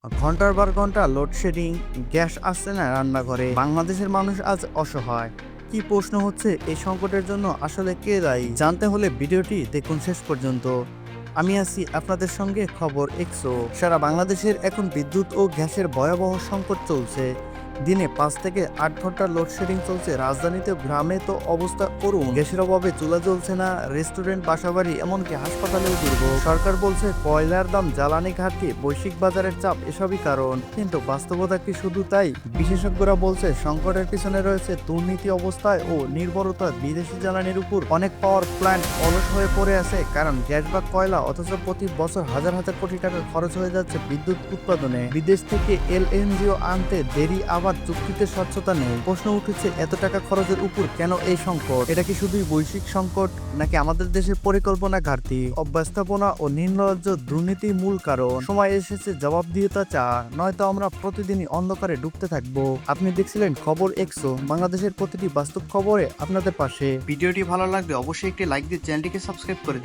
ঘন্টার পর ঘন্টা লোডশেডিং, গ্যাস আসছে না রান্নাঘরে, বাংলাদেশের মানুষ আজ অসহায়। কি প্রশ্ন হচ্ছে, এই সংকটের জন্য আসলে কে দায়ী? জানতে হলে ভিডিওটি দেখুন শেষ পর্যন্ত। আমি আছি আপনাদের সঙ্গে খবর এক্সো। সারা বাংলাদেশের এখন বিদ্যুৎ ও গ্যাসের ভয়াবহ সংকট চলছে। দিনে 5 থেকে 8 ঘন্টা লোডশেডিং চলছে। রাজধানীতে গ্রামে তো অবস্থা করুন। গ্যাসের অভাবে চুলা জ্বলছে না, রেস্টুরেন্ট, বাসাবাড়ি, এমনকি হাসপাতালেও দুর্ভোগ। সরকার বলছে কয়লার দাম, জ্বালানি ঘাটতি, বৈশ্বিক বাজারের চাপ এসবই কারণ, কিন্তু বাস্তবতা কি শুধু তাই? বিশেষজ্ঞরা বলছে সংকটের পিছনে রয়েছে দুর্নীতি, অবস্থায় ও নির্ভরতা বিদেশি জ্বালানির উপর। অনেক পাওয়ার প্ল্যান্ট অলস হয়ে পড়ে আছে কারণ গ্যাস বা কয়লা, অথচ প্রতি বছর হাজার হাজার কোটি টাকা খরচ হয়ে যাচ্ছে বিদ্যুৎ উৎপাদনে। বিদেশ থেকে এলএনজিও আনতে দেরি, আবার চুক্তিতে স্বচ্ছতা নেই। প্রশ্ন উঠেছে, এত টাকা খরচের উপর কেন এই সংকট? এটা কি শুধুই বৈশ্বিক সংকট, নাকি আমাদের দেশের পরিকল্পনা ঘাটতি, অব্যবস্থাপনা ও নির্লজ্জ দুর্নীতি মূল কারণ? সময় এসেছে জবাবদিহিতা চা, নয়তো আমরা প্রতিদিনই অন্ধকারে ডুবতে থাকবো। আপনি দেখছিলেন খবর এক্সো, বাংলাদেশের প্রতিটি বাস্তব খবরে আপনাদের পাশে। ভিডিওটি ভালো লাগলে অবশ্যই একটি লাইক দিয়ে চ্যানেলটিকে সাবস্ক্রাইব করে দিন।